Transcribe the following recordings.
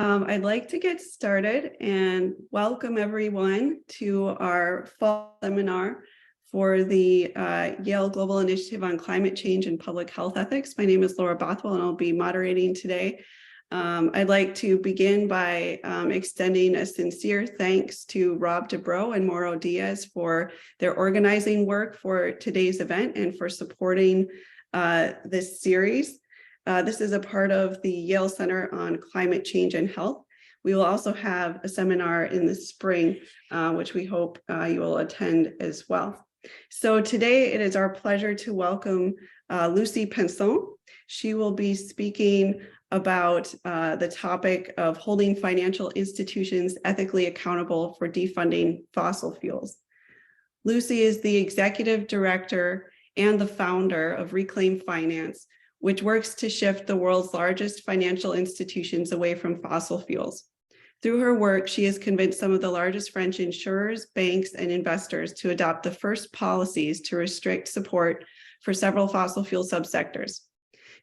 I'd like to get started and welcome everyone to our fall seminar for the Yale Global Initiative on Climate Change and Public Health Ethics. My name is Laura Bothwell and I'll be moderating today. I'd like to begin by extending a sincere thanks to Rob Dubrow and Mauro Diaz for their organizing work for today's event and for supporting this series. This is a part of the Yale Center on Climate Change and Health. We will also have a seminar in the spring, which we hope you will attend as well. So today it is our pleasure to welcome Lucie Pinson. She will be speaking about the topic of holding financial institutions ethically accountable for defunding fossil fuels. Lucie is the executive director and the founder of Reclaim Finance, which works to shift the world's largest financial institutions away from fossil fuels. Through her work, she has convinced some of the largest French insurers, banks, and investors to adopt the first policies to restrict support for several fossil fuel subsectors.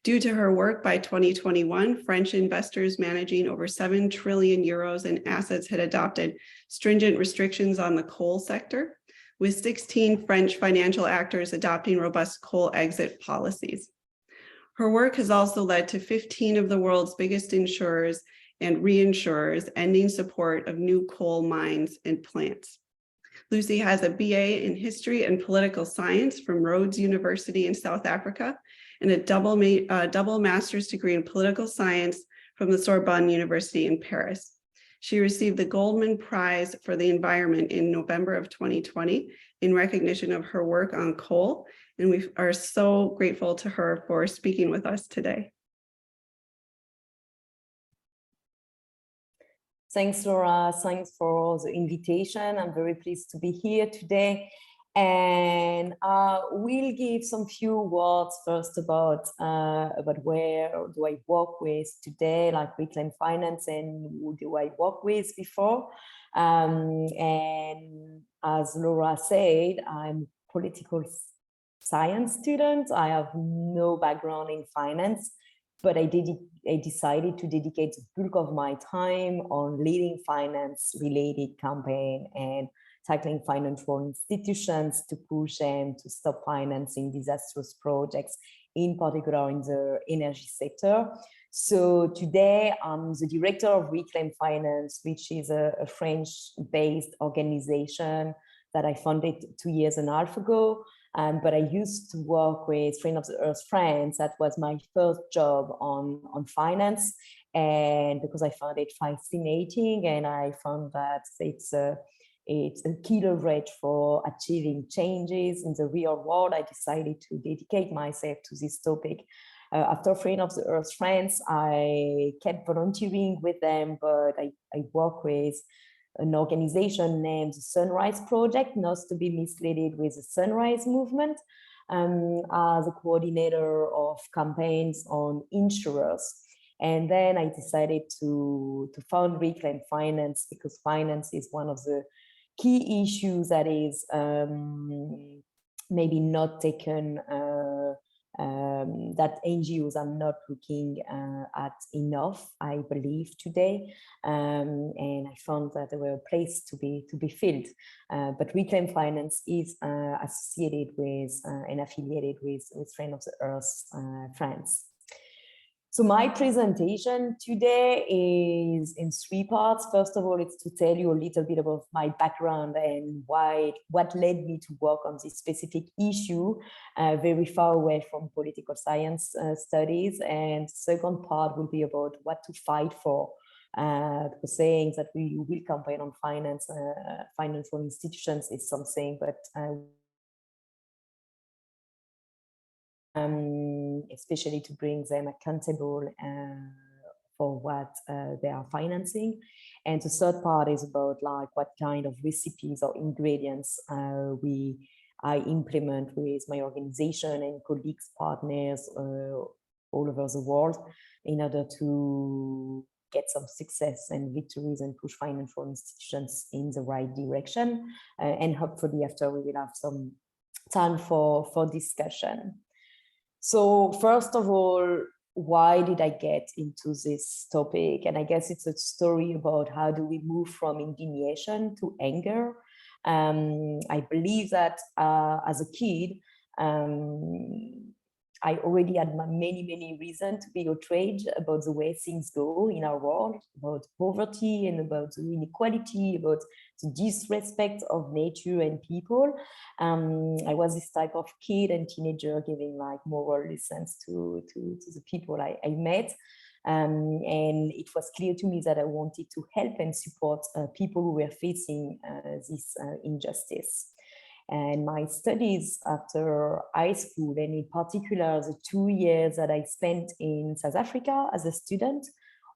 Due to her work, by 2021, French investors managing over 7 trillion euros in assets had adopted stringent restrictions on the coal sector, with 16 French financial actors adopting robust coal exit policies. Her work has also led to 15 of the world's biggest insurers and reinsurers ending support of new coal mines and plants. Lucie has a BA in History and Political Science from Rhodes University in South Africa and a double master's degree in Political Science from the Sorbonne University in Paris. She received the Goldman Prize for the Environment in November of 2020 in recognition of her work on coal, and we are so grateful to her for speaking with us today. Thanks, Laura. Thanks for the invitation. I'm very pleased to be here today. And we'll give some few words first about where do I work with today, like Reclaim Finance, and who do I work with before. And as Laura said, I'm a political science student. I have no background in finance, but I decided to dedicate the bulk of my time on leading finance-related campaign and tackling financial institutions to push them to stop financing disastrous projects, in particular in the energy sector. So today I'm the director of Reclaim Finance, which is a French-based organization that I founded 2.5 years ago. But I used to work with Friends of the Earth France. That was my first job on finance. And because I found it fascinating and I found that it's a key leverage for achieving changes in the real world, I decided to dedicate myself to this topic. After Friends of the Earth France, I kept volunteering with them, but I work with an organization named the Sunrise Project, not to be misled with the Sunrise Movement, as a coordinator of campaigns on insurers. And then I decided to found Reclaim Finance because finance is one of the key issues that is maybe not taken, that NGOs are not looking at enough, I believe, today. And I found that there were a place to be filled. But Reclaim Finance is associated with and affiliated with Friends of the Earth France. So my presentation today is in 3 parts. First of all, it's to tell you a little bit about my background and what led me to work on this specific issue, very far away from political science studies. And second part will be about what to fight for. Because saying that we will campaign on finance, financial institutions is something, but especially to bring them accountable for what they are financing. And the third part is about like what kind of recipes or ingredients I implement with my organization and colleagues, partners all over the world in order to get some success and victories and push financial institutions in the right direction. And hopefully after we will have some time for discussion. So first of all, why did I get into this topic? And I guess it's a story about how do we move from indignation to anger. I believe that as a kid, I already had many reasons to be outraged about the way things go in our world, about poverty and about the inequality, about the disrespect of nature and people. I was this type of kid and teenager giving like moral lessons to the people I met. And it was clear to me that I wanted to help and support people who were facing this injustice. And my studies after high school, and in particular the 2 years that I spent in South Africa as a student,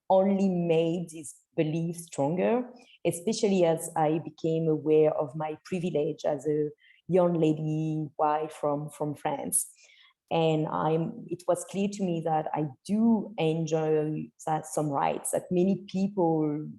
only made this belief stronger, especially as I became aware of my privilege as a young lady white from France. And it was clear to me that I do enjoy some rights that many people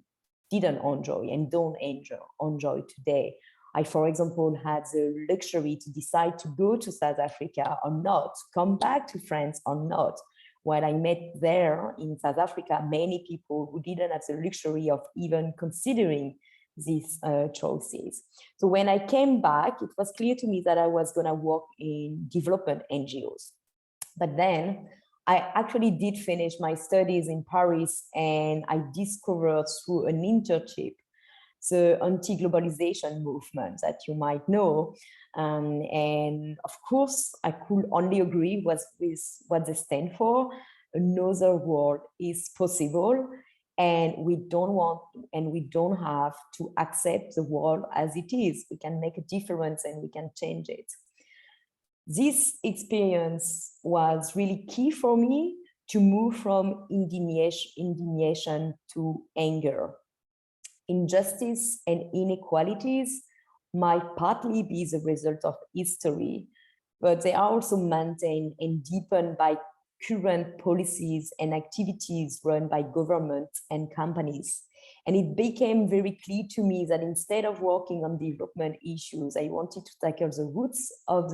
didn't enjoy and don't enjoy today. I, for example, had the luxury to decide to go to South Africa or not, come back to France or not. While I met there in South Africa, many people who didn't have the luxury of even considering these choices. So when I came back, it was clear to me that I was going to work in development NGOs. But then I actually did finish my studies in Paris, and I discovered through an internship the anti-globalization movement that you might know. And of course, I could only agree with what they stand for. Another world is possible, and we don't have to accept the world as it is. We can make a difference and we can change it. This experience was really key for me to move from indignation to anger. Injustice and inequalities might partly be the result of history, but they are also maintained and deepened by current policies and activities run by governments and companies. And it became very clear to me that instead of working on development issues, I wanted to tackle the roots of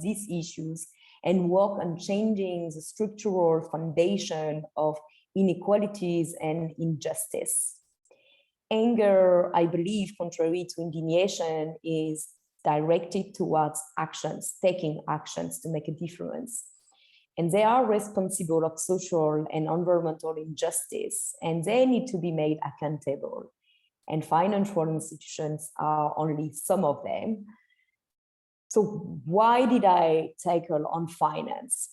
these issues and work on changing the structural foundation of inequalities and injustice. Anger, I believe, contrary to indignation, is directed towards actions, taking actions to make a difference. And they are responsible of social and environmental injustice, and they need to be made accountable. And financial institutions are only some of them. So why did I tackle on finance?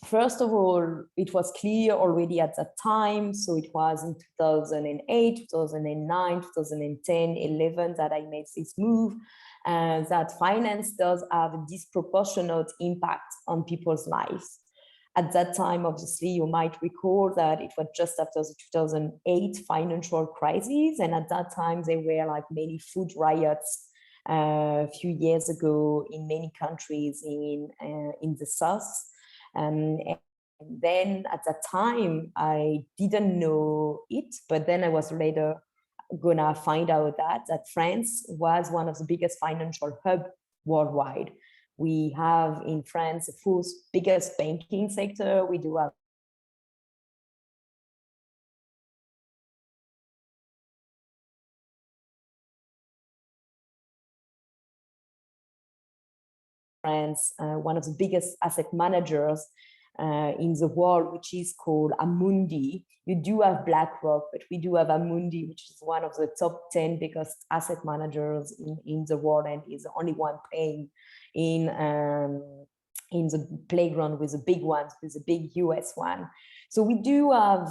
First of all, it was clear already at that time, so it was in 2008, 2009, 2010, 11 that I made this move, that finance does have a disproportionate impact on people's lives. At that time, obviously, you might recall that it was just after the 2008 financial crisis, and at that time there were like many food riots a few years ago in many countries in the South. And then at that time, I didn't know it, but then I was later gonna find out that France was one of the biggest financial hubs worldwide. We have in France the fourth biggest banking sector. We do have France, one of the biggest asset managers in the world, which is called Amundi. You do have BlackRock, but we do have Amundi, which is one of the top 10 biggest asset managers in the world, and is the only one playing in the playground with the big ones, with the big US one. So we do have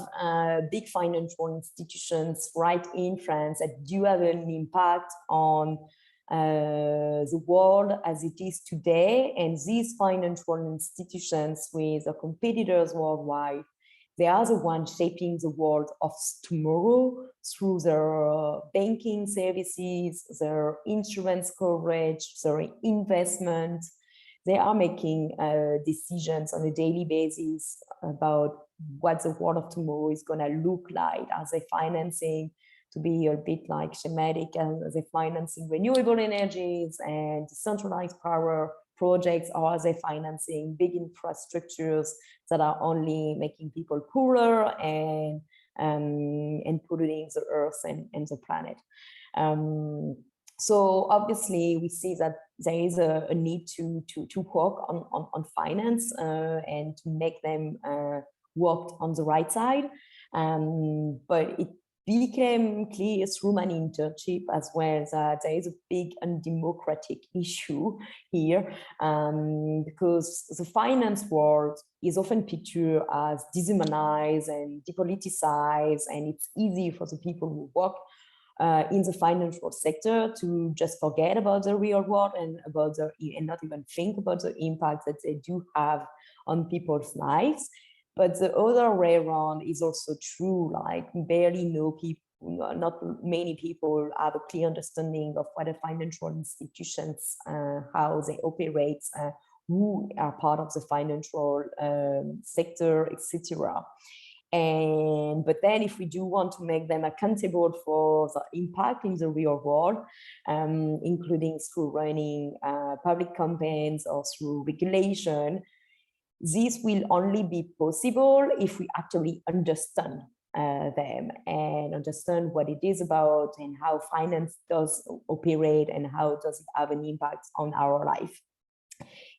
big financial institutions right in France that do have an impact on the world as it is today. And these financial institutions with the competitors worldwide, they are the ones shaping the world of tomorrow through their banking services, their insurance coverage, their investment. They are making decisions on a daily basis about what the world of tomorrow is going to look like. Are they financing, to be a bit like schematic, and are they financing renewable energies and decentralized power projects, or are they financing big infrastructures that are only making people poorer and polluting the earth and the planet? So obviously we see that there is a need to work on finance and to make them work on the right side. But it became clear through my internship as well that there is a big undemocratic issue here, because the finance world is often pictured as dehumanized and depoliticized, and it's easy for the people who work in the financial sector to just forget about the real world and not even think about the impact that they do have on people's lives. But the other way around is also true. Like, we barely know people, not many people have a clear understanding of what the financial institutions, how they operate, who are part of the financial sector, etc. But then if we do want to make them accountable for the impact in the real world, including through running public campaigns or through regulation, this will only be possible if we actually understand them and understand what it is about and how finance does operate and how does it have an impact on our life.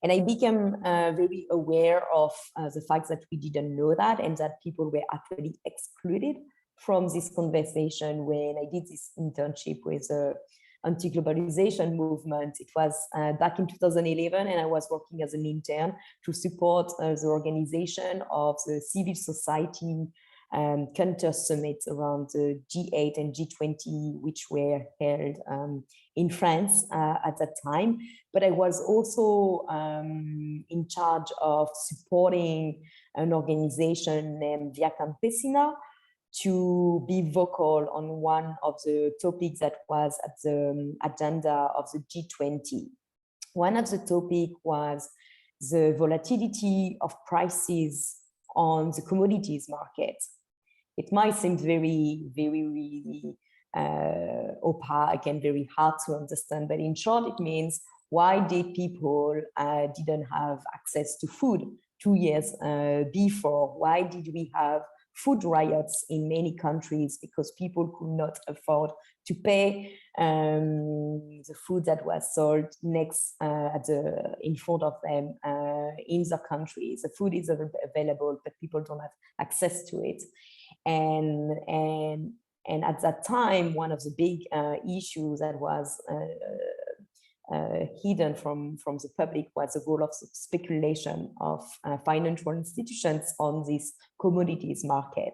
And I became very aware of the fact that we didn't know that, and that people were actually excluded from this conversation when I did this internship with the anti-globalization movement. It was back in 2011, and I was working as an intern to support the organization of the civil society counter summits around the G8 and G20, which were held in France at that time. But I was also in charge of supporting an organization named Via Campesina to be vocal on one of the topics that was at the agenda of the G20. One of the topics was the volatility of prices on the commodities market. It might seem very, really opaque and very hard to understand, but in short, it means, why did people didn't have access to food 2 years before? Why did we have food riots in many countries? Because people could not afford to pay the food that was sold next in front of them in the countries. The food is available, but people don't have access to it. And at that time, one of the big issues that was hidden from the public was the role of speculation of financial institutions on this commodities market.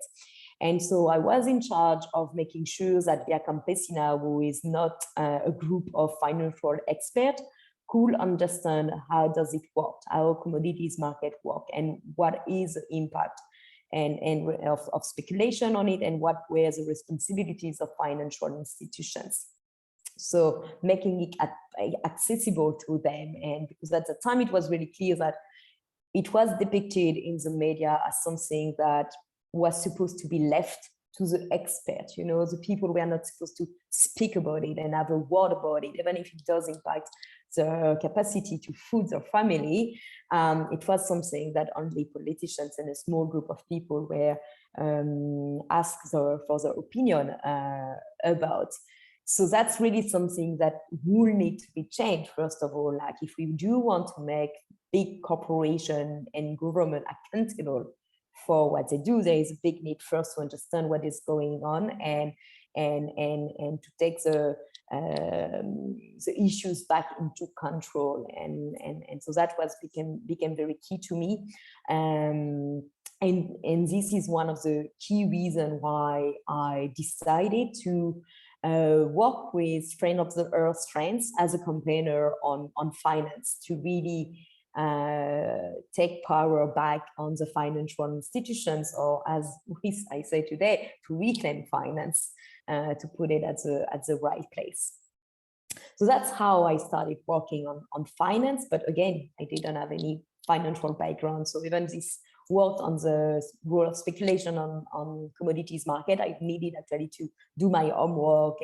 And so I was in charge of making sure that Via Campesina, who is not a group of financial experts, could understand how does it work, how commodities market work, and what is the impact of speculation on it, and what were the responsibilities of financial institutions. So making it accessible to them. And because at the time it was really clear that it was depicted in the media as something that was supposed to be left to the experts, you know, the people were not supposed to speak about it and have a word about it, even if it does impact the capacity to feed their family. It was something that only politicians and a small group of people were asked for their opinion about. So that's really something that will need to be changed. First of all, like, if we do want to make big corporation and government accountable for what they do, there is a big need first to understand what is going on and to take the issues back into control. And so that was became very key to me. And this is one of the key reasons why I decided to work with Friend of the Earth Friends as a campaigner on finance, to really take power back on the financial institutions, or as I say today, to reclaim finance, to put it at the right place. So that's how I started working on finance. But again, I didn't have any financial background. So even this worked on the role of speculation on commodities market, I needed actually to do my homework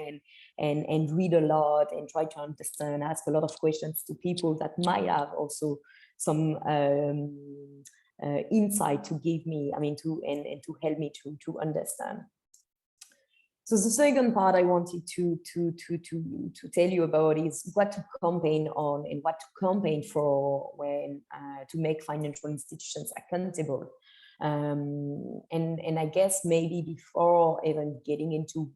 and read a lot and try to understand, ask a lot of questions to people that might have also some insight to give me, and to help me to understand. So the second part I wanted to tell you about is what to campaign on and what to campaign for when to make financial institutions accountable. And I guess maybe before even getting into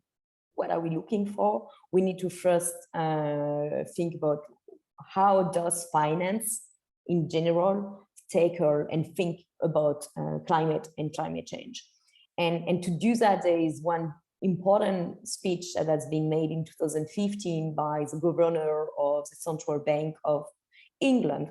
what are we looking for, we need to first think about how does finance in general tackle and think about climate and climate change. And to do that, there is one important speech that has been made in 2015 by the governor of the Central Bank of England,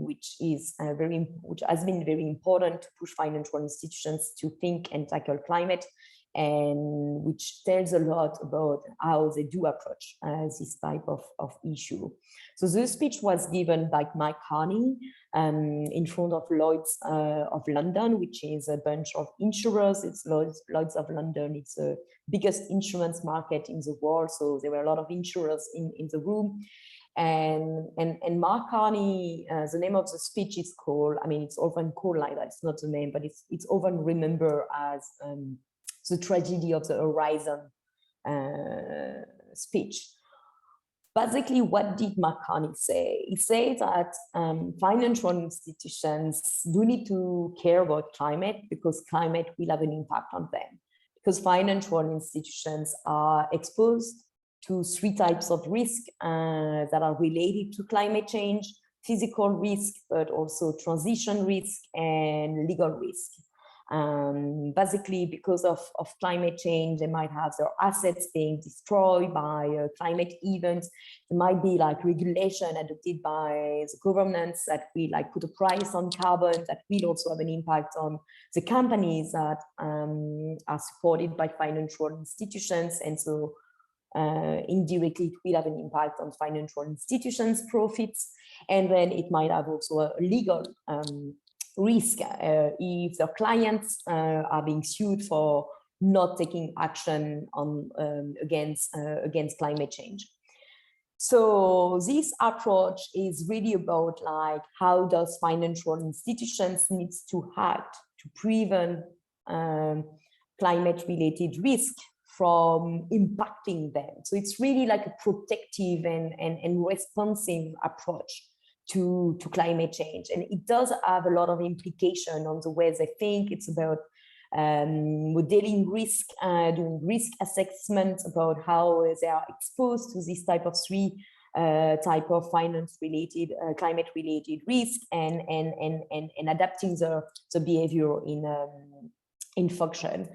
which has been very important to push financial institutions to think and tackle climate, and which tells a lot about how they do approach this type of issue. So the speech was given by Mike Carney in front of Lloyd's of London, which is a bunch of insurers. It's Lloyd's of London. It's the biggest insurance market in the world. So there were a lot of insurers in the room. And Mark Carney, the name of the speech is called, it's often called like that, it's not the name, but it's often remembered as the tragedy of the horizon speech. Basically, what did Mark Carney say? He said that financial institutions do need to care about climate because climate will have an impact on them. Because financial institutions are exposed to three types of risk that are related to climate change: physical risk, but also transition risk and legal risk. Basically, because of climate change, they might have their assets being destroyed by climate events. There might be like regulation adopted by the governments that will like put a price on carbon that will also have an impact on the companies that are supported by financial institutions. And so indirectly, it will have an impact on financial institutions' profits. And then it might have also a legal risk if their clients are being sued for not taking action on against climate change. So this approach is really about like how does financial institutions needs to act to prevent climate-related risk from impacting them. So it's really like a protective and responsive approach to climate change. And it does have a lot of implication on the way they think. It's about modeling risk, doing risk assessments about how they are exposed to this type of three type of finance-related, climate-related risk, and adapting the behavior in function.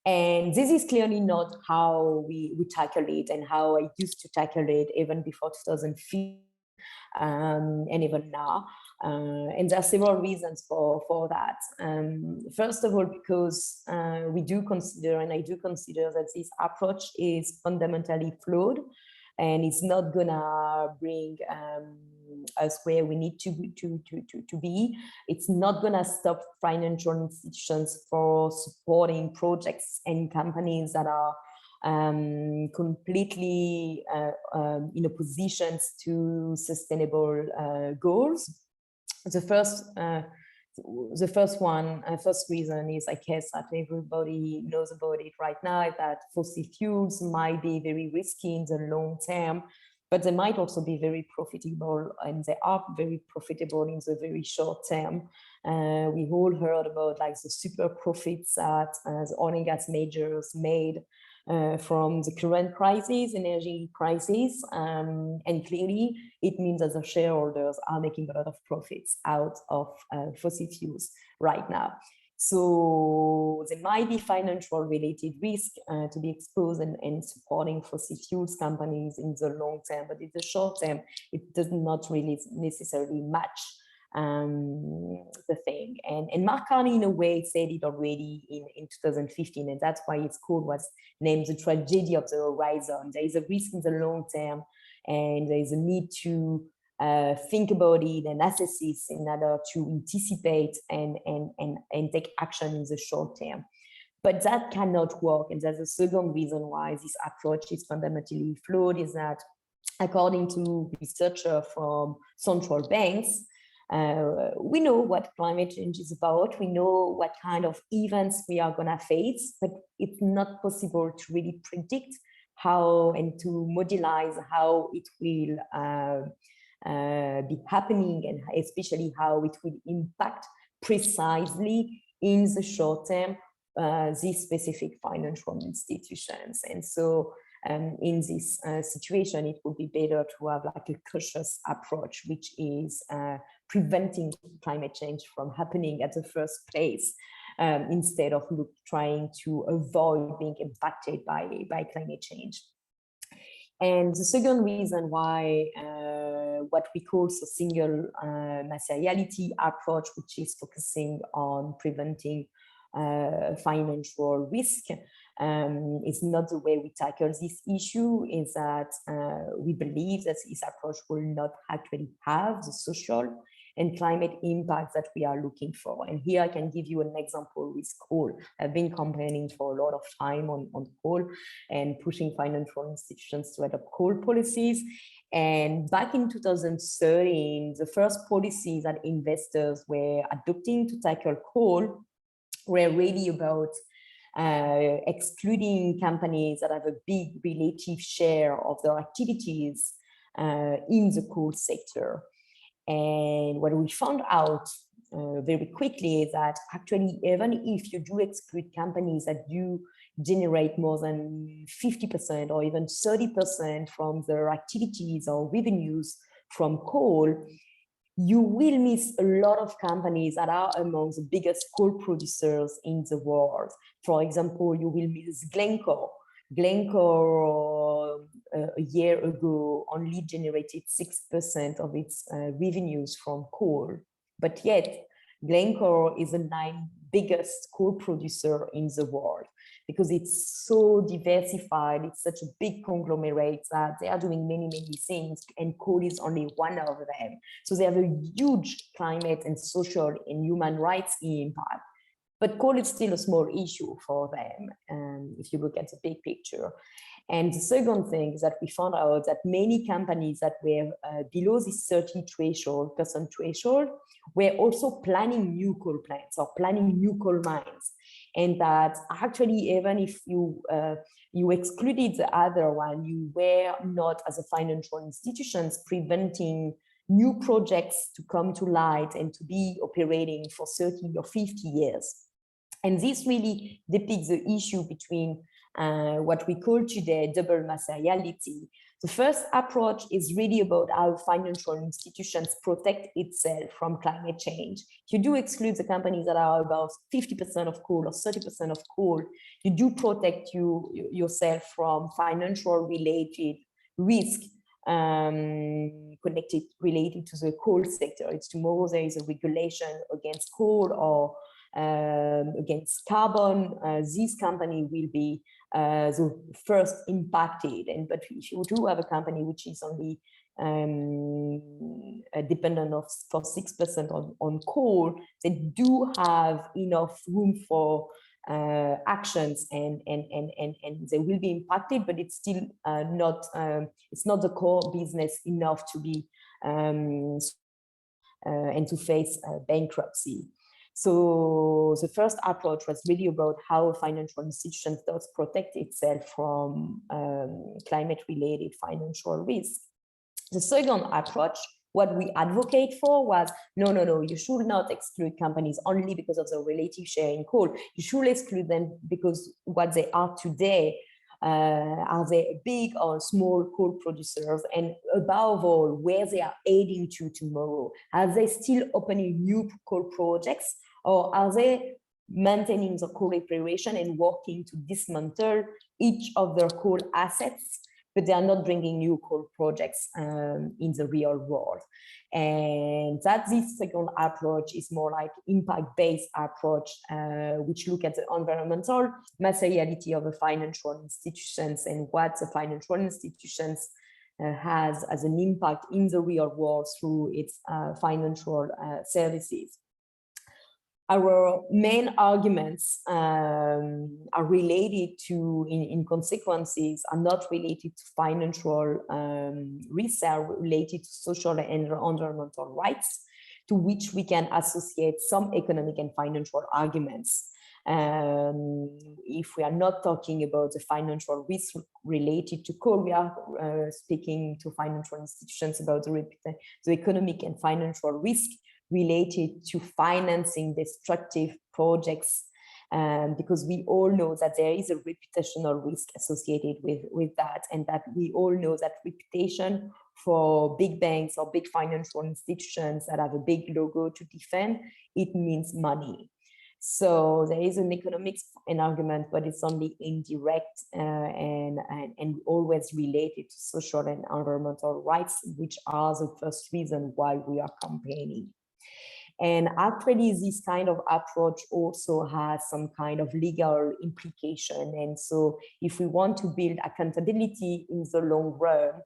And this is clearly not how we tackle it and how I used to tackle it even before 2015. And even now, and there are several reasons for that. First of all, because we do consider, and I do consider, that this approach is fundamentally flawed, and it's not gonna bring us where we need to be. It's not gonna stop financial institutions for supporting projects and companies that are completely in a positions to sustainable goals. The first reason is, I guess, that everybody knows about it right now, that fossil fuels might be very risky in the long term, but they might also be very profitable, and they are very profitable in the very short term. We all heard about like the super profits that the oil and gas majors made from the current crisis, energy crisis, and clearly it means that the shareholders are making a lot of profits out of fossil fuels right now. So there might be financial related risk to be exposed and supporting fossil fuels companies in the long term, but in the short term, it does not really necessarily match the thing. And Mark Carney, in a way, said it already in 2015, and that's why its code was named the tragedy of the horizon. There is a risk in the long term, and there is a need to think about it and assess it in order to anticipate and take action in the short term. But that cannot work. And that's the second reason why this approach is fundamentally flawed, is that according to researchers from central banks, we know what climate change is about. We know what kind of events we are going to face, but it's not possible to really predict how and to modelize how it will be happening, and especially how it will impact precisely in the short term these specific financial institutions. And so in this situation, it would be better to have like a cautious approach, which is preventing climate change from happening at the first place, instead of trying to avoid being impacted by climate change. And the second reason why what we call the single materiality approach, which is focusing on preventing financial risk, is not the way we tackle this issue, is that we believe that this approach will not actually have the social and climate impact that we are looking for. And here I can give you an example with coal. I've been campaigning for a lot of time on coal and pushing financial institutions to adopt coal policies. And back in 2013, the first policies that investors were adopting to tackle coal were really about excluding companies that have a big relative share of their activities in the coal sector. And what we found out very quickly is that actually, even if you do exclude companies that do generate more than 50% or even 30% from their activities or revenues from coal, you will miss a lot of companies that are among the biggest coal producers in the world. For example, you will miss Glencore. Glencore a year ago only generated 6% of its revenues from coal, but yet Glencore is the 9th biggest coal producer in the world, because it's so diversified. It's such a big conglomerate that they are doing many things, and coal is only one of them. So they have a huge climate and social and human rights impact. But coal is still a small issue for them, if you look at the big picture. And the second thing is that we found out that many companies that were below this 30% threshold were also planning new coal plants or planning new coal mines. And that actually, even if you excluded the other one, you were not, as a financial institutions, preventing new projects to come to light and to be operating for 30 or 50 years. And this really depicts the issue between what we call today double materiality. The first approach is really about how financial institutions protect itself from climate change. If you do exclude the companies that are about 50% of coal or 30% of coal, you do protect yourself from financial related risk related to the coal sector. It's tomorrow there is a regulation against coal or against carbon, this company will be the first impacted. But if you do have a company which is only dependent for 6% on coal, they do have enough room for actions and they will be impacted, but it's still not it's not the core business enough to be and to face bankruptcy. So the first approach was really about how a financial institution does protect itself from climate-related financial risk. The second approach, what we advocate for was, no, you should not exclude companies only because of the relative share in coal. You should exclude them because what they are today, are they big or small coal producers? And above all, where they are heading to tomorrow? Are they still opening new coal projects, or are they maintaining the coal operation and working to dismantle each of their coal assets, but they are not bringing new coal projects in the real world? And that this second approach is more like impact-based approach, which look at the environmental materiality of the financial institutions and what the financial institutions has as an impact in the real world through its financial services. Our main arguments are related to, in consequences, are not related to financial risks, are related to social and environmental rights, to which we can associate some economic and financial arguments. If we are not talking about the financial risk related to coal, we are speaking to financial institutions about the economic and financial risk related to financing destructive projects, because we all know that there is a reputational risk associated with that, and that we all know that reputation for big banks or big financial institutions that have a big logo to defend, it means money. So there is an economics argument, but it's only indirect and always related to social and environmental rights, which are the first reason why we are campaigning. And actually, this kind of approach also has some kind of legal implication. And so if we want to build accountability in the long run,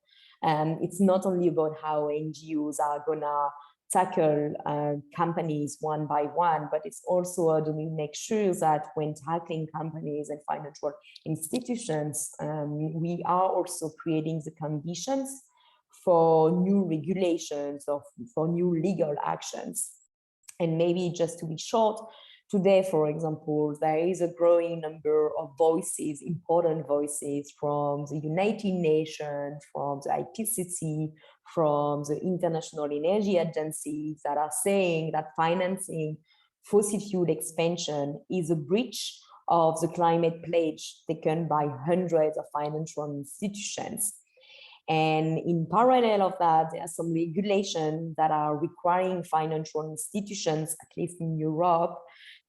it's not only about how NGOs are gonna tackle companies one by one, but it's also how do we make sure that when tackling companies and financial institutions, we are also creating the conditions for new regulations or for new legal actions. And maybe just to be short, today, for example, there is a growing number of voices, important voices from the United Nations, from the IPCC, from the International Energy Agency that are saying that financing fossil fuel expansion is a breach of the climate pledge taken by hundreds of financial institutions. And in parallel of that, there are some regulations that are requiring financial institutions, at least in Europe,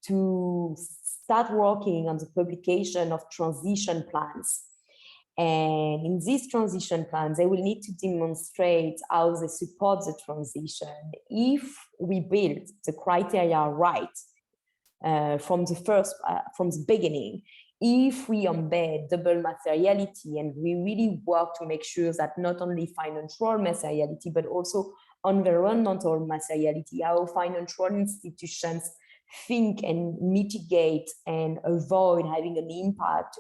to start working on the publication of transition plans. And in these transition plans, they will need to demonstrate how they support the transition. If we build the criteria right from the beginning, if we embed double materiality and we really work to make sure that not only financial materiality, but also environmental materiality, how financial institutions think and mitigate and avoid having an impact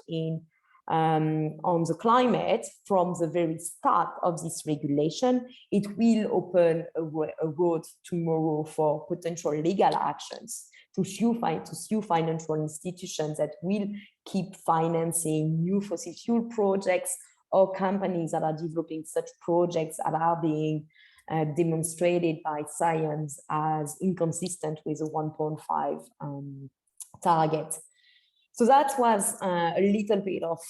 on the climate from the very start of this regulation, it will open a road tomorrow for potential legal actions to sue financial institutions that will keep financing new fossil fuel projects or companies that are developing such projects that are being demonstrated by science as inconsistent with the 1.5 target. So that was a little bit of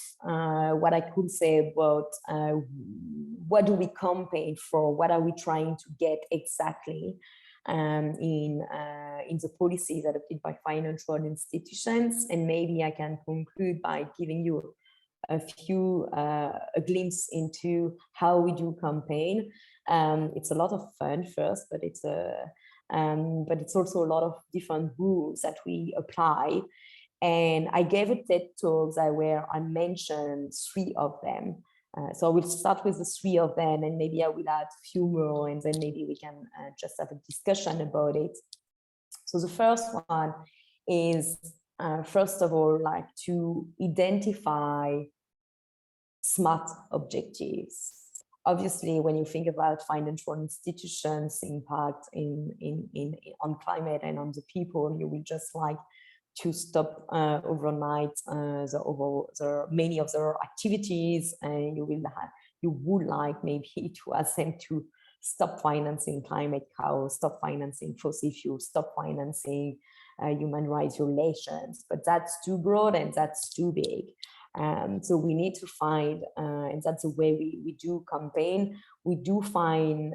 what I could say about what do we campaign for, what are we trying to get exactly in the policies adopted by financial institutions. And maybe I can conclude by giving you a glimpse into how we do campaign. It's a lot of fun first, but it's also a lot of different rules that we apply. And I gave a TED talk where I mentioned 3 of them. So I will start with the 3 of them, and maybe I will add a few more, and then maybe we can just have a discussion about it. So the first one is, first of all, like to identify smart objectives. Obviously, when you think about financial institutions' impact on climate and on the people, you will just like to stop overnight many of their activities, and you would like maybe to ask them to stop financing climate cows, stop financing fossil fuels, stop financing human rights violations. But that's too broad and that's too big. So we need to find, and that's the way we do campaign, we do find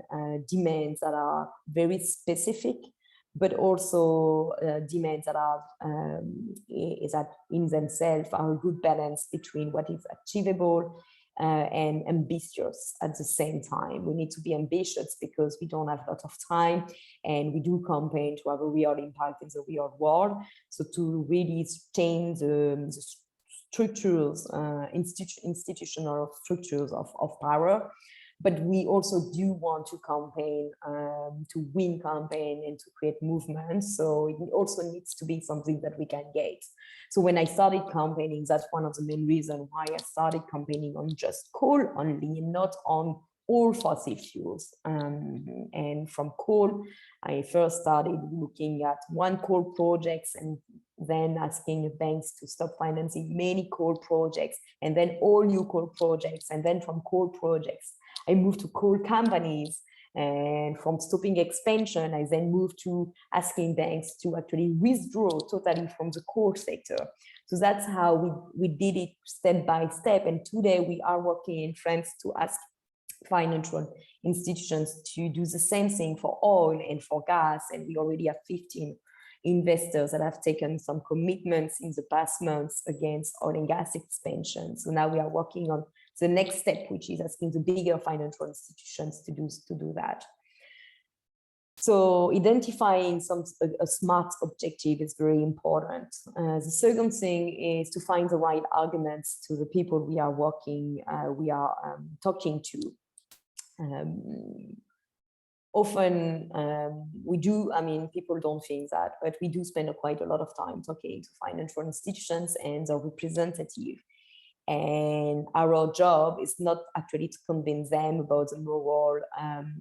demands that are very specific, but also demands that are that in themselves are a good balance between what is achievable and ambitious at the same time. We need to be ambitious because we don't have a lot of time, and we do campaign to have a real impact in the real world. So to really change the structures, institutional structures of power. but we also do want to campaign, to win campaign and to create movements. So it also needs to be something that we can get. So when I started campaigning, that's one of the main reasons why I started campaigning on just coal only and not on all fossil fuels. And from coal, I first started looking at one coal projects and then asking banks to stop financing many coal projects and then all new coal projects. And then from coal projects, I moved to coal companies, and from stopping expansion, I then moved to asking banks to actually withdraw totally from the coal sector. So that's how we did it step by step. And today we are working in France to ask financial institutions to do the same thing for oil and for gas. And we already have 15 investors that have taken some commitments in the past months against oil and gas expansion. So now we are working on the next step, which is asking the bigger financial institutions to do that. So identifying a smart objective is very important. The second thing is to find the right arguments to the people we are talking to. Often we do, people don't think that, but we do spend quite a lot of time talking to financial institutions and their representative. And our job is not actually to convince them about the moral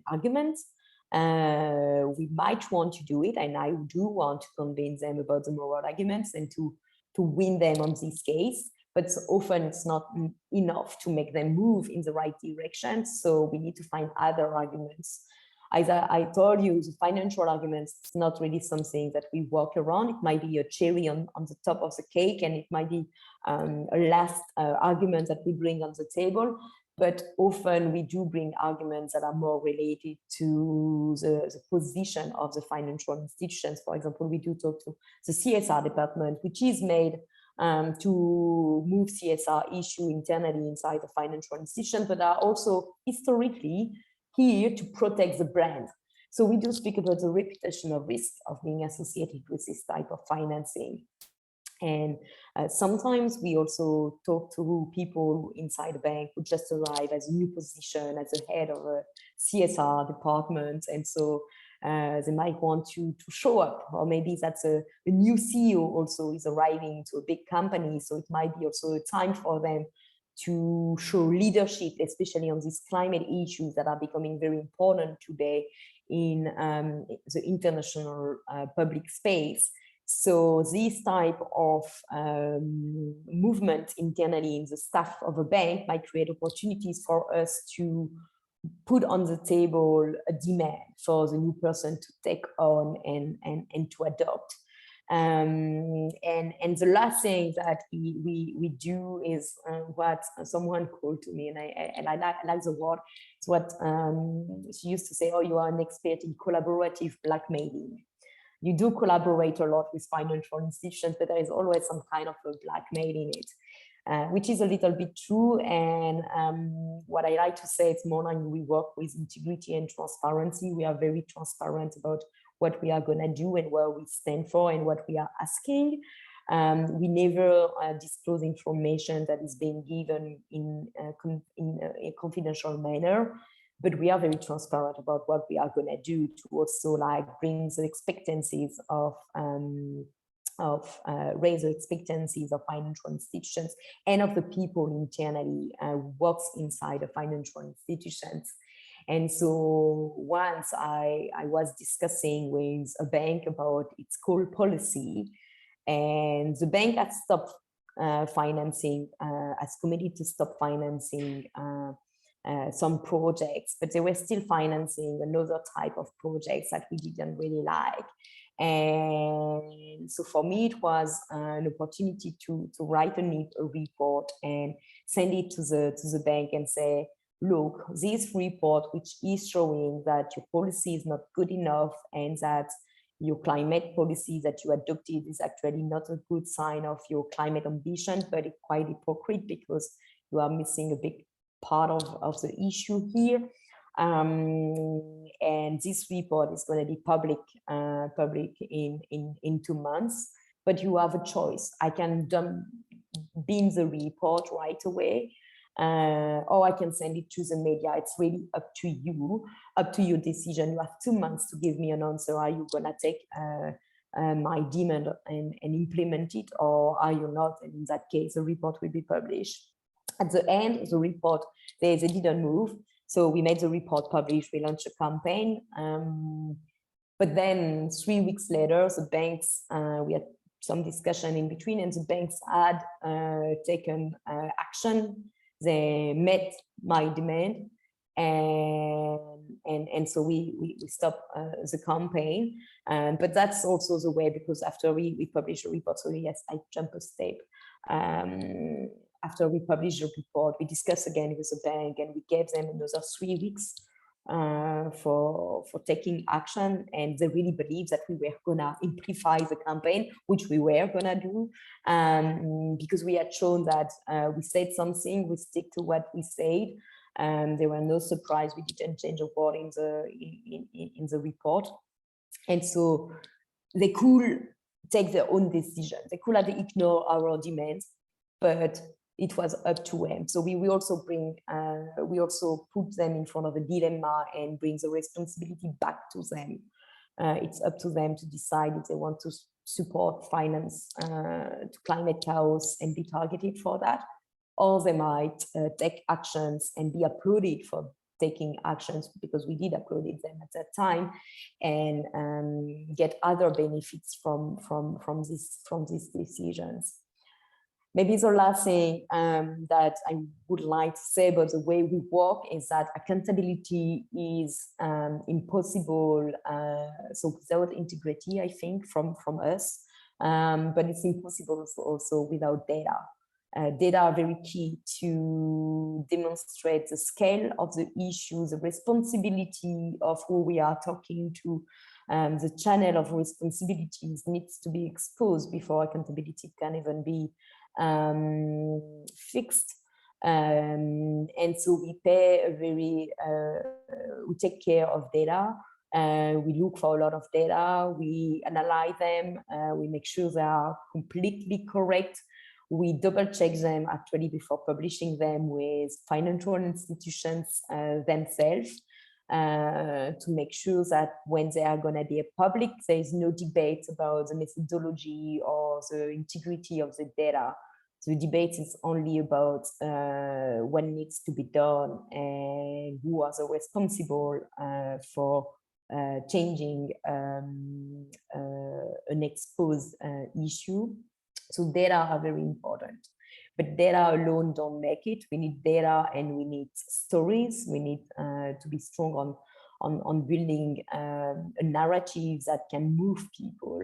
arguments. We might want to do it, and I do want to convince them about the moral arguments and to win them on this case. But often it's not enough to make them move in the right direction. So we need to find other arguments. As I told you, the financial arguments, it's not really something that we work around. It might be a cherry on the top of the cake, and it might be a last argument that we bring on the table. But often we do bring arguments that are more related to the position of the financial institutions. For example, we do talk to the CSR department, which is made to move CSR issue internally inside the financial institution, but are also historically here to protect the brand. So we do speak about the reputational risk of being associated with this type of financing. And sometimes we also talk to people inside the bank who just arrive as a new position, as a head of a CSR department. And so they might want to show up, or maybe that's a new CEO also is arriving to a big company. So it might be also a time for them to show leadership, especially on these climate issues that are becoming very important today in the international public space. So this type of movement internally in the staff of a bank might create opportunities for us to put on the table a demand for the new person to take on and to adopt. And the last thing that we do is what someone called to me, and I like the word. It's what she used to say, oh, you are an expert in collaborative blackmailing. You do collaborate a lot with financial institutions, but there is always some kind of a blackmail in it, which is a little bit true. And what I like to say, it's more like we work with integrity and transparency. We are very transparent about what we are going to do and where we stand for and what we are asking. We never disclose information that is being given in a confidential manner, but we are very transparent about what we are going to do to also bring the expectancies of raise the expectancies of financial institutions and of the people internally who works inside the financial institutions. And so once I was discussing with a bank about its coal policy, and the bank had stopped financing, has committed to stop financing some projects, but they were still financing another type of projects that we didn't really like. And so for me, it was an opportunity to write a report and send it to the bank and say, look, this report, which is showing that your policy is not good enough and that your climate policy that you adopted is actually not a good sign of your climate ambition, but it's quite hypocrite because you are missing a big part of the issue here. And this report is going to be public in 2 months, but you have a choice. I can bin the report right away, or I can send it to the media. It's really up to you, up to your decision. You have 2 months to give me an answer. Are you gonna take my demand and implement it, or are you not? And in that case, the report will be published. At the end, the report, they didn't move. So we made the report published, we launched a campaign. But then 3 weeks later, the banks, we had some discussion in between, and the banks had taken action. They met my demand, and so we stopped the campaign. But that's also the way, because after we published a report, so yes, I jumped a step. After we published the report, we discussed again with the bank, and we gave them another 3 weeks for taking action, and they really believed that we were gonna amplify the campaign, which we were gonna do, because we had shown that we said something, we stick to what we said. There were no surprise, we didn't change a word in the report, and so they could take their own decision. They could have ignored our demands, but it was up to them. So we also put them in front of a dilemma and bring the responsibility back to them. It's up to them to decide if they want to support finance to climate chaos and be targeted for that, or they might take actions and be applauded for taking actions, because we did applaud them at that time, and get other benefits from these decisions. Maybe the last thing that I would like to say about the way we work is that accountability is impossible. So without integrity, I think, from us, but it's impossible also without data. Data are very key to demonstrate the scale of the issue, the responsibility of who we are talking to. The channel of responsibilities needs to be exposed before accountability can even be fixed. And so we we take care of data. We look for a lot of data, we analyze them, we make sure they are completely correct. We double check them actually before publishing them with financial institutions themselves, to make sure that when they are going to be public, there is no debate about the methodology or the integrity of the data. The debate is only about what needs to be done and who are the responsible for changing an exposed issue. So data are very important, but data alone don't make it. We need data, and we need stories. We need to be strong on building a narrative that can move people.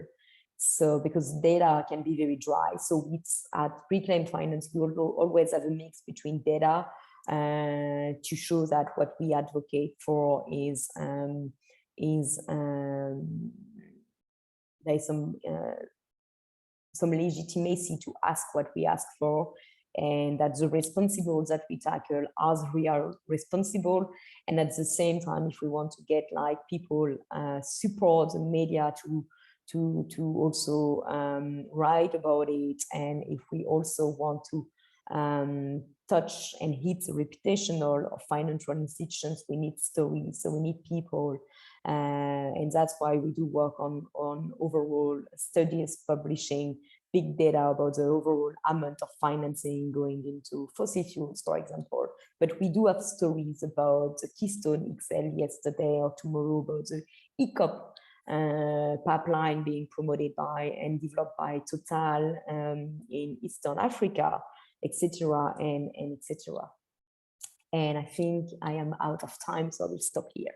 So because data can be very dry. So it's at Reclaim Finance, we always have a mix between data to show that what we advocate for is there's some legitimacy to ask what we ask for, and that the responsibles that we tackle are real responsible. And at the same time, if we want to get like people support the media to also write about it, and if we also want to touch and hit the reputation of financial institutions, we need stories, so we need people. And that's why we do work on overall studies, publishing big data about the overall amount of financing going into fossil fuels, for example. But we do have stories about the Keystone XL yesterday or tomorrow, about the ECOP pipeline being promoted by and developed by Total in Eastern Africa, etc. and etc. And I think I am out of time, so I will stop here.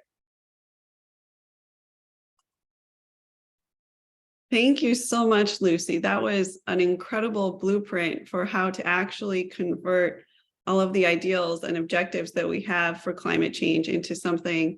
Thank you so much, Lucie. That was an incredible blueprint for how to actually convert all of the ideals and objectives that we have for climate change into something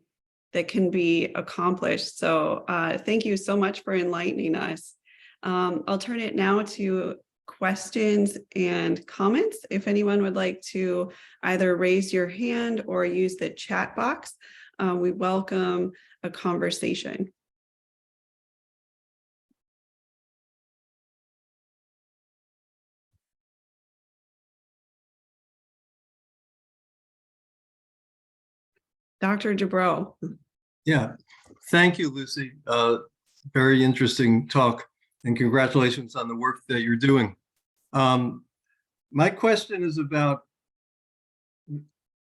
that can be accomplished. So thank you so much for enlightening us. I'll turn it now to questions and comments. If anyone would like to either raise your hand or use the chat box, we welcome a conversation. Dr. Dubrow. Yeah, thank you, Lucy. Very interesting talk, and congratulations on the work that you're doing. My question is about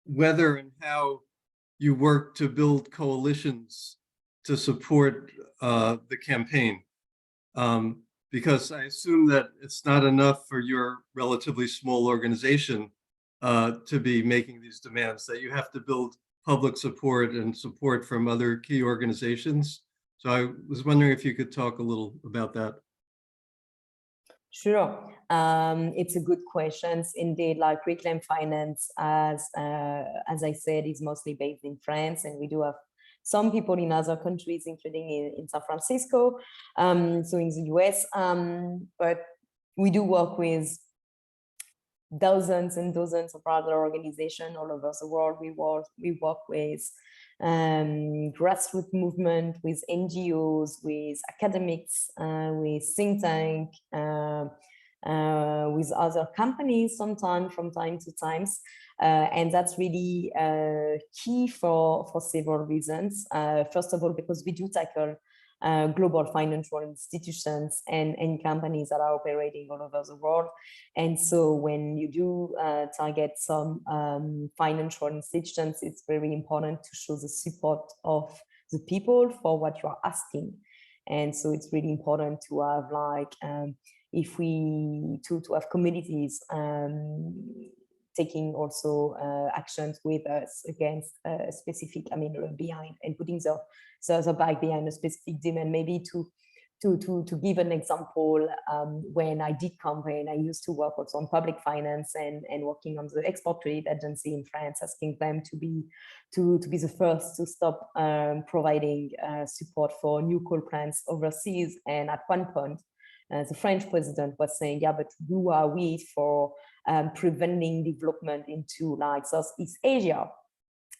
whether and how you work to build coalitions to support the campaign. Because I assume that it's not enough for your relatively small organization to be making these demands, that you have to build public support and support from other key organizations. So I was wondering if you could talk a little about that. Sure. It's a good question. Indeed, like Reclaim Finance, as I said, is mostly based in France, and we do have some people in other countries, including in San Francisco, so in the US. But we do work with dozens and dozens of other organizations all over the world. We work with grassroots movement, with NGOs, with academics, with think tank, with other companies sometimes from time to time. And that's really key for several reasons. First of all, because we do tackle global financial institutions and companies that are operating all over the world. And so when you do target some financial institutions, it's very important to show the support of the people for what you are asking. And so it's really important to have like, to have communities taking also actions with us against a specific, behind and putting the back behind a specific demand. Maybe to give an example, when I did campaign, I used to work also on public finance and working on the export credit agency in France, asking them to be the first to stop providing support for new coal plants overseas. And at one point, the French president was saying, yeah, but who are we for preventing development into like Southeast Asia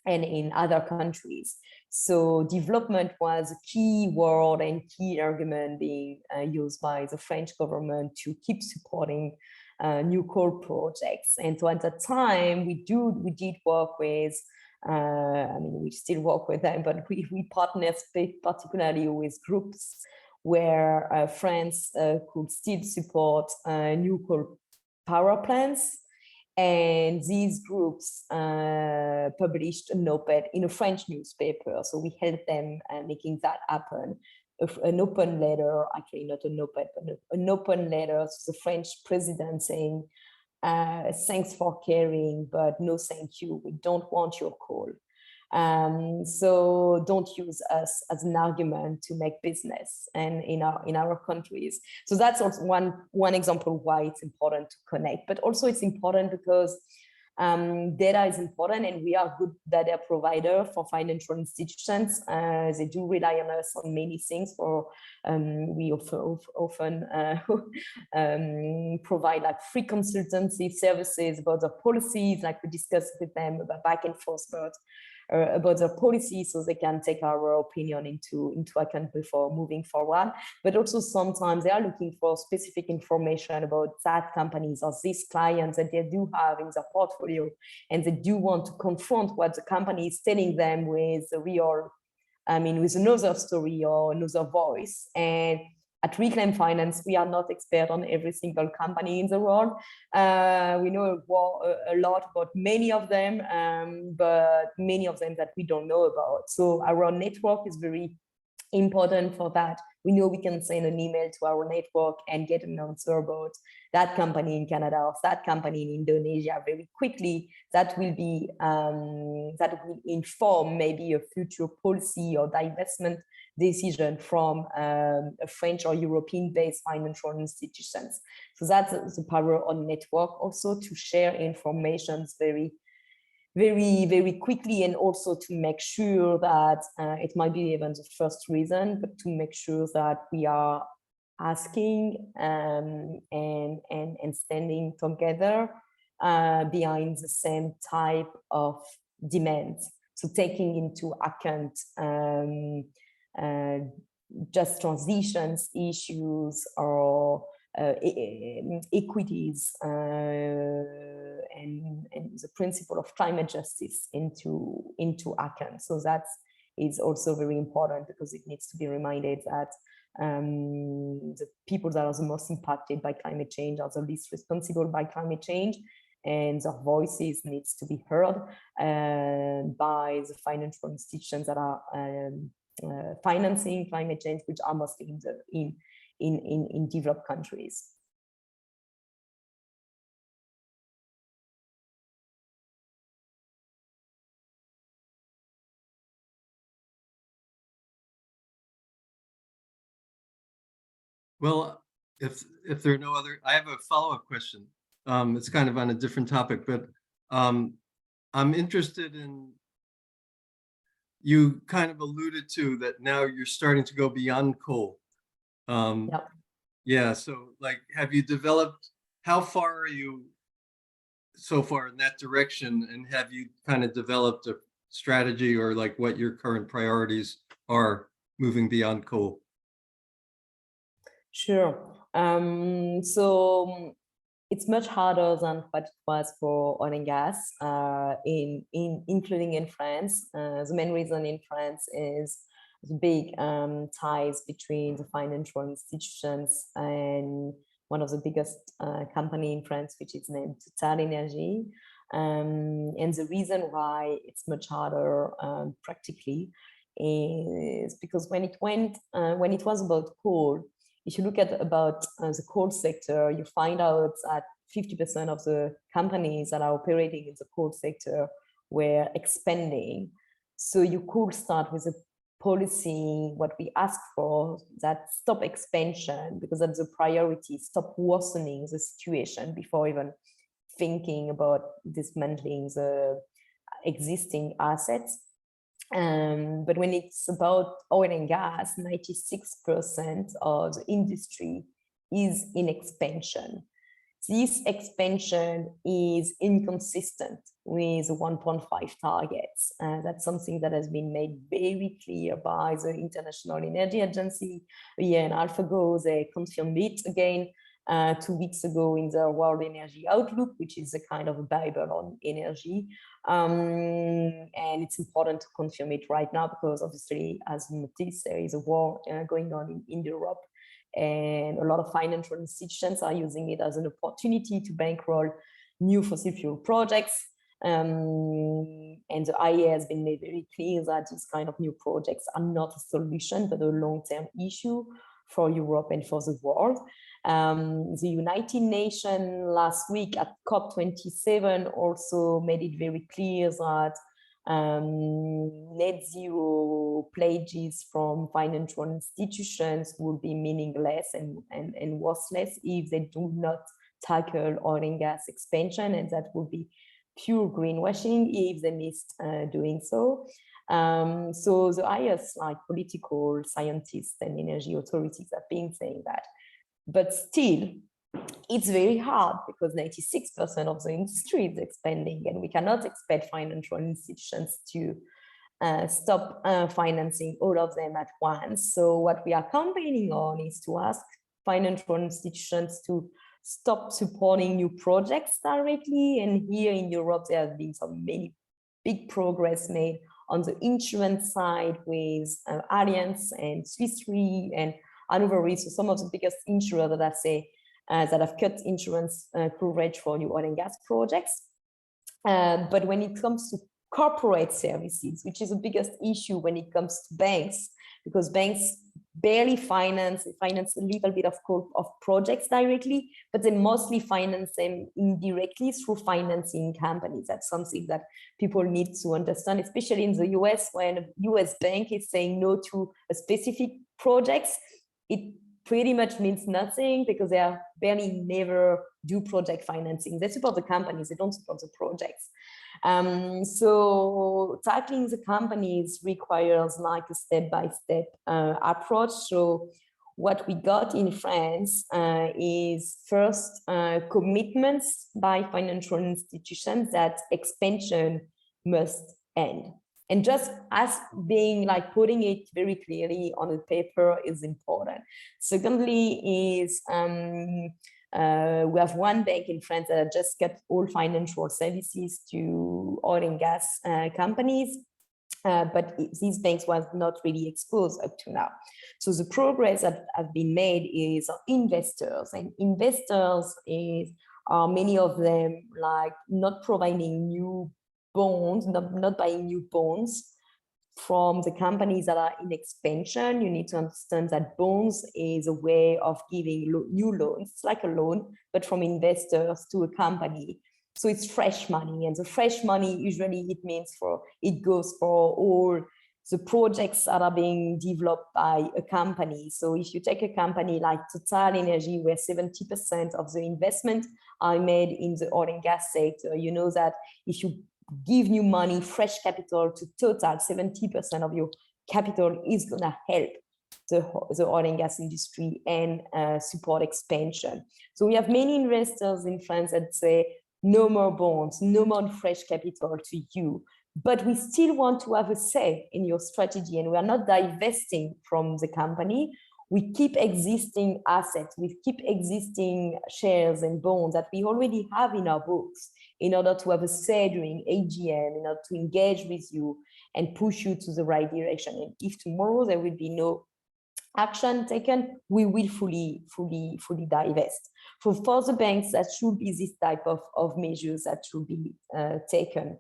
and in other countries? So development was a key word and key argument being used by the French government to keep supporting new coal projects. And so at that time, we did work with, we still work with them, but we partnered particularly with groups where France could still support new coal power plants. And these groups published an op-ed in a French newspaper. So we helped them making that happen. An open letter, actually not an op-ed, but an open letter to the French president saying, thanks for caring, but no thank you. We don't want your coal. So don't use us as an argument to make business and in our countries. So that's also one example why it's important to connect, but also it's important because data is important and we are good data provider for financial institutions. They do rely on us on many things. We often provide like free consultancy services about the policies, like we discussed with them about back and forth about their policy, so they can take our opinion into account before moving forward. But also sometimes they are looking for specific information about that companies or these clients that they do have in their portfolio, and they do want to confront what the company is telling them with a real, with another story or another voice. And at Reclaim Finance, we are not expert on every single company in the world. We know a lot about many of them, but many of them that we don't know about. So our network is very important for that. We know we can send an email to our network and get an answer about that company in Canada or that company in Indonesia very quickly. That will be that will inform maybe a future policy or divestment decision from a French or European-based financial institutions. So that's the power on network, also to share information very, very quickly, and also to make sure that it might be even the first reason, but to make sure that we are asking and standing together behind the same type of demands. So taking into account just transitions issues or equities and the principle of climate justice into account. So that is also very important, because it needs to be reminded that the people that are the most impacted by climate change are the least responsible by climate change, and their voices needs to be heard by the financial institutions that are financing climate change, which are mostly in developed countries. Well, if there are no other, I have a follow-up question. It's kind of on a different topic, but I'm interested in, you kind of alluded to that now you're starting to go beyond coal. Yep. Yeah, so like, have you developed, how far are you so far in that direction, and have you kind of developed a strategy, or like what your current priorities are moving beyond coal? Sure. So it's much harder than what it was for oil and gas, including in France. The main reason in France is the big ties between the financial institutions and one of the biggest company in France, which is named Total Energy. And the reason why it's much harder practically is because when it was about coal, if you look at about the coal sector, you find out that 50% of the companies that are operating in the coal sector were expanding. So you could start with a policy, what we ask for, that stop expansion, because that's the priority, stop worsening the situation before even thinking about dismantling the existing assets. But when it's about oil and gas, 96% of the industry is in expansion. This expansion is inconsistent with the 1.5 targets. That's something that has been made very clear by the International Energy Agency a year and a half ago. They confirmed it again 2 weeks ago in the World Energy Outlook, which is a kind of a Bible on energy. And it's important to confirm it right now, because obviously, as you notice, there is a war going on in Europe, and a lot of financial institutions are using it as an opportunity to bankroll new fossil fuel projects. And the IEA has been made very clear that these kind of new projects are not a solution, but a long-term issue for Europe and for the world. The United Nations last week at COP27 also made it very clear that net zero pledges from financial institutions will be meaningless and worthless if they do not tackle oil and gas expansion, and that would be pure greenwashing if they missed doing so. So the highest political scientists and energy authorities have been saying that. But still, it's very hard because 96% of the industry is expanding, and we cannot expect financial institutions to stop financing all of them at once. So what we are campaigning on is to ask financial institutions to stop supporting new projects directly. And here in Europe, there has been some many big progress made on the insurance side with Allianz and Swiss Re and Hannover Re, so some of the biggest insurers that have cut insurance coverage for new oil and gas projects. But when it comes to corporate services, which is the biggest issue when it comes to banks, because banks barely finance a little bit of projects directly, but they mostly finance them indirectly through financing companies. That's something that people need to understand, especially in the US, when a US bank is saying no to a specific projects. It pretty much means nothing, because they are barely never do project financing. They support the companies, they don't support the projects. So tackling the companies requires like a step-by-step approach. So what we got in France is first commitments by financial institutions that expansion must end. And just as being like putting it very clearly on the paper is important. Secondly is we have one bank in France that just kept all financial services to oil and gas companies. But these banks were not really exposed up to now. So the progress that have been made is investors, and investors are many of them like not providing new bonds, not buying new bonds from the companies that are in expansion. You need to understand that bonds is a way of giving new loans. It's like a loan, but from investors to a company. So it's fresh money, and the fresh money usually it goes for all the projects that are being developed by a company. So if you take a company like Total Energy, where 70% of the investment are made in the oil and gas sector, you know that if you give new money, fresh capital to Total, 70% of your capital is going to help the oil and gas industry and support expansion. So we have many investors in France that say, no more bonds, no more fresh capital to you, but we still want to have a say in your strategy, and we are not divesting from the company. We keep existing assets, we keep existing shares and bonds that we already have in our books in order to have a say during AGM, in order to engage with you and push you to the right direction. And if tomorrow there will be no action taken, we will fully divest. For the banks, that should be this type of measures that should be taken.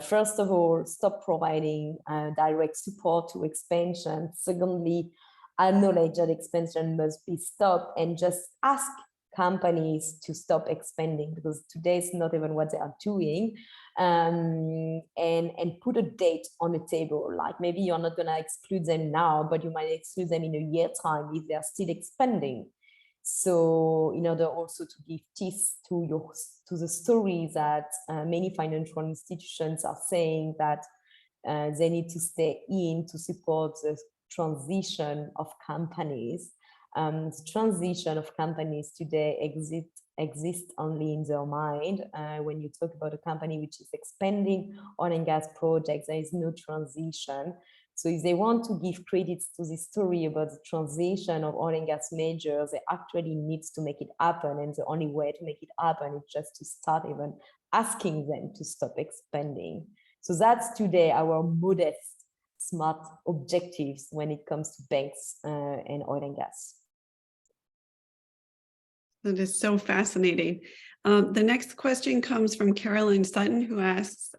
First of all, stop providing direct support to expansion. Secondly, acknowledge that expansion must be stopped and just ask companies to stop expanding, because today is not even what they are doing, and put a date on the table. Like maybe you're not going to exclude them now, but you might exclude them in a year time if they're still expanding. So in order also to give teeth to the story that many financial institutions are saying that they need to stay in to support the transition of companies. The transition of companies today exist only in their mind. When you talk about a company which is expanding oil and gas projects, there is no transition. So if they want to give credits to the story about the transition of oil and gas majors, they actually need to make it happen. And the only way to make it happen is just to start even asking them to stop expanding. So that's today our modest, smart objectives when it comes to banks and oil and gas. That is so fascinating. The next question comes from Carolyn Sutton, who asks,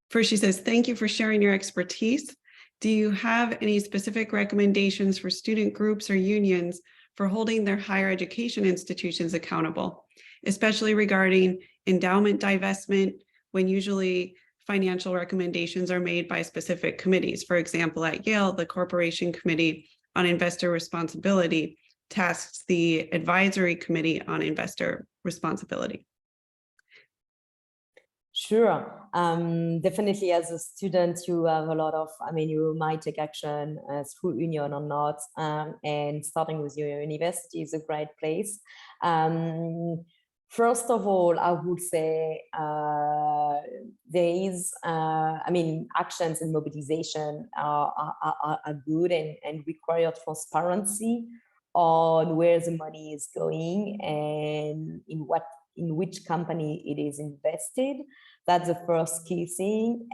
first she says, thank you for sharing your expertise. Do you have any specific recommendations for student groups or unions for holding their higher education institutions accountable, especially regarding endowment divestment, when usually financial recommendations are made by specific committees? For example, at Yale, the Corporation Committee on Investor Responsibility tasks the Advisory Committee on Investor Responsibility. Sure. Definitely as a student, you have a lot of, you might take action through union or not, and starting with your university is a great place. First of all, I would say there is, actions and mobilization are good and require transparency on where the money is going and in which company it is invested. That's the first key thing,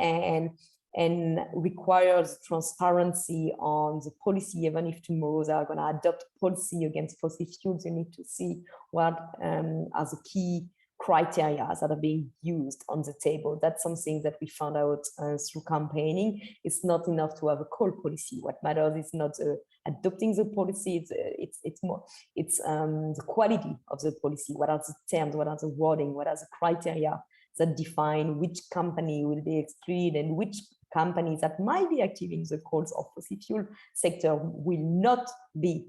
and requires transparency on the policy. Even if tomorrow they are going to adopt policy against fossil fuels, you need to see what are the key criteria that are being used on the table. That's something that we found out through campaigning. It's not enough to have a cold policy. What matters is not adopting the policy, it's the quality of the policy. What are the terms, what are the wording, what are the criteria that define which company will be excluded and which companies that might be active in the coal or fossil fuel sector will not be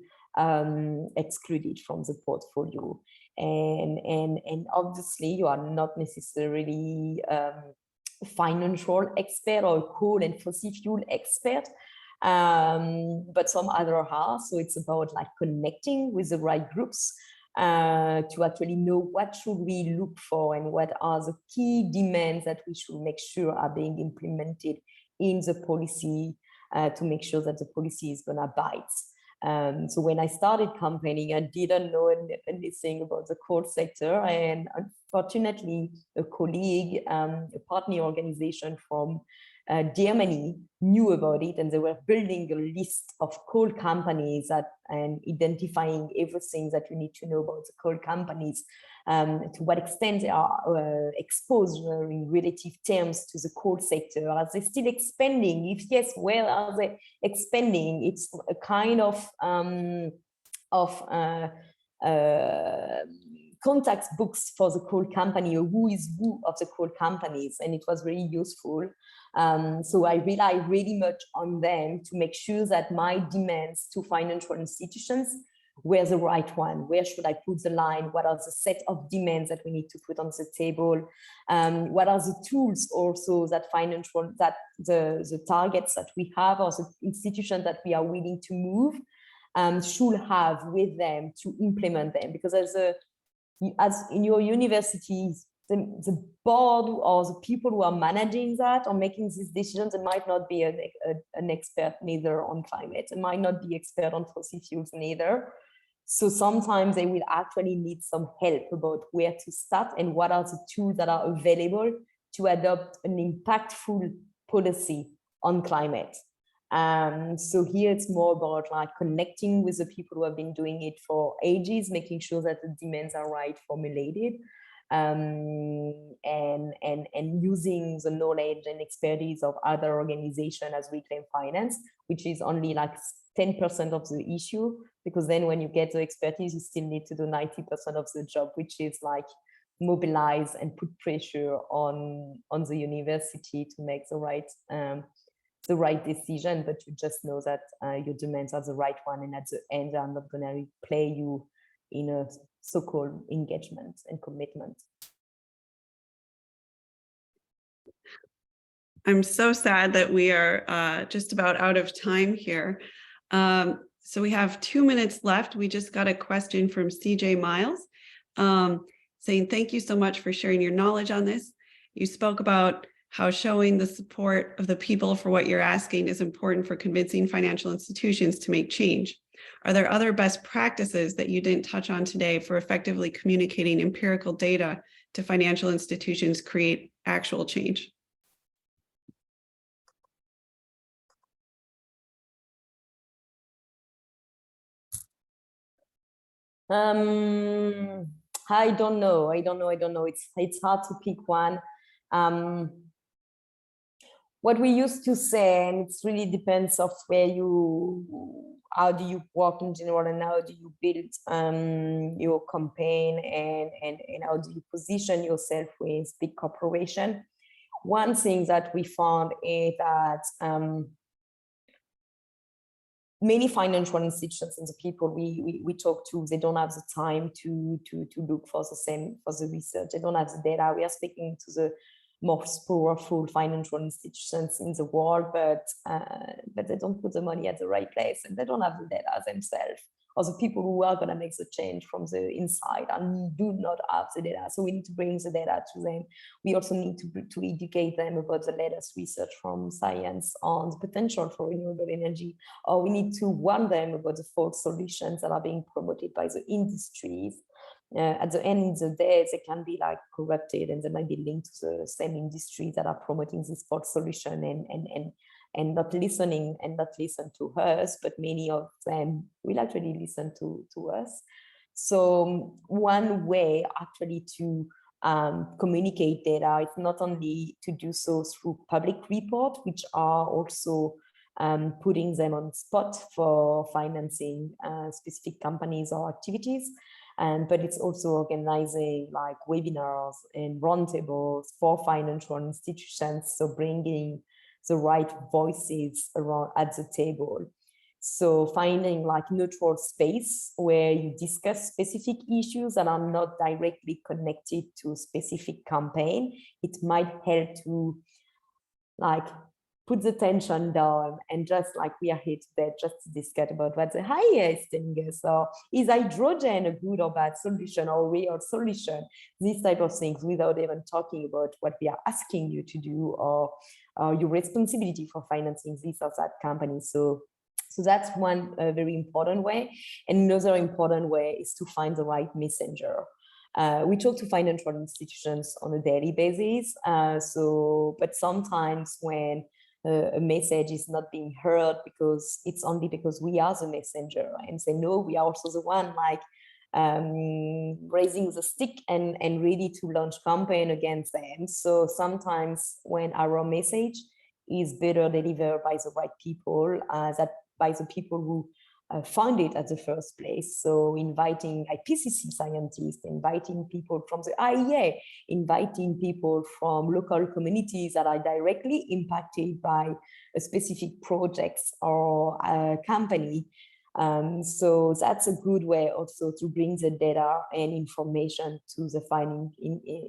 excluded from the portfolio. And obviously you are not necessarily financial expert or coal and fossil fuel expert, but some other are. So it's about like connecting with the right groups to actually know what should we look for and what are the key demands that we should make sure are being implemented in the policy to make sure that the policy is going to bite. So when I started campaigning, I didn't know anything about the coal sector. And unfortunately, a colleague, a partner organization from Germany knew about it, and they were building a list of coal companies and identifying everything that you need to know about the coal companies, to what extent they are exposed in relative terms to the coal sector. Are they still expanding? If yes, where are they expanding? It's a kind of contact books for the coal company, or who is who of the coal companies, and it was very useful. So I rely really much on them to make sure that my demands to financial institutions were the right one. Where should I put the line? What are the set of demands that we need to put on the table? What are the tools also that the targets that we have, or the institutions that we are willing to move, should have with them to implement them? Because as in your universities, the board or the people who are managing that or making these decisions, it might not be an expert neither on climate, it might not be expert on fossil fuels neither. So sometimes they will actually need some help about where to start and what are the tools that are available to adopt an impactful policy on climate. So here it's more about like connecting with the people who have been doing it for ages, making sure that the demands are right formulated, and using the knowledge and expertise of other organizations as Reclaim Finance, which is only like 10% of the issue, because then when you get the expertise, you still need to do 90% of the job, which is like mobilize and put pressure on the university to make the right decision. But you just know that your demands are the right one, and at the end, I'm not going to play you in a so-called engagement and commitment. I'm so sad that we are just about out of time here. So we have 2 minutes left. We just got a question from CJ Miles saying, thank you so much for sharing your knowledge on this. You spoke about how showing the support of the people for what you're asking is important for convincing financial institutions to make change. Are there other best practices that you didn't touch on today for effectively communicating empirical data to financial institutions to create actual change? I don't know. It's hard to pick one. What we used to say, and it really depends of how do you work in general, and how do you build your campaign, and how do you position yourself with big corporation. One thing that we found is that many financial institutions and the people we talk to, they don't have the time to look for the research. They don't have the data. We are speaking to the most powerful financial institutions in the world, but they don't put the money at the right place, and they don't have the data themselves, or the people who are going to make the change from the inside and do not have the data. So we need to bring the data to them. We also need to educate them about the latest research from science on the potential for renewable energy, or we need to warn them about the false solutions that are being promoted by the industries. At the end of the day, they can be like corrupted, and they might be linked to the same industries that are promoting this false solution and not listening and not listen to us, but many of them will actually listen to us. So one way actually to communicate data is not only to do so through public reports, which are also putting them on spot for financing specific companies or activities, but it's also organizing like webinars and roundtables for financial institutions, so bringing the right voices around at the table. So finding like neutral space where you discuss specific issues that are not directly connected to a specific campaign. It might help to like put the tension down, and just like we are here today, just to discuss about what the highest thing is. So is hydrogen a good or bad solution or real solution? These type of things, without even talking about what we are asking you to do or your responsibility for financing this or that company. So that's one very important way. And another important way is to find the right messenger. We talk to financial institutions on a daily basis. But sometimes when a message is not being heard, because it's only because we are the messenger and say, no, we are also the one like raising the stick and ready to launch campaign against them. So sometimes when our message is better delivered by the right people, that by the people who found it at the first place. So inviting IPCC scientists, inviting people from the IEA, inviting people from local communities that are directly impacted by a specific project or a company. So that's a good way also to bring the data and information to the finding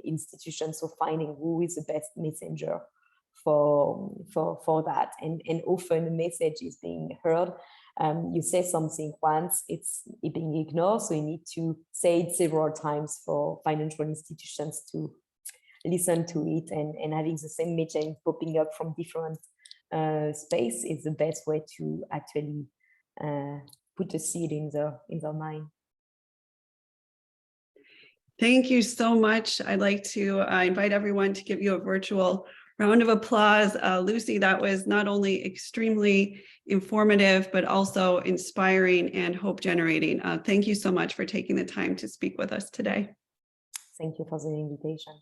institutions, so finding who is the best messenger for that. And often the message is being heard. You say something once, it's being ignored, so you need to say it several times for financial institutions to listen to it, and having the same message popping up from different space is the best way to actually put a seed in their mind. Thank you so much. I'd like to invite everyone to give you a virtual round of applause. Lucie, that was not only extremely informative, but also inspiring and hope generating. Thank you so much for taking the time to speak with us today. Thank you for the invitation.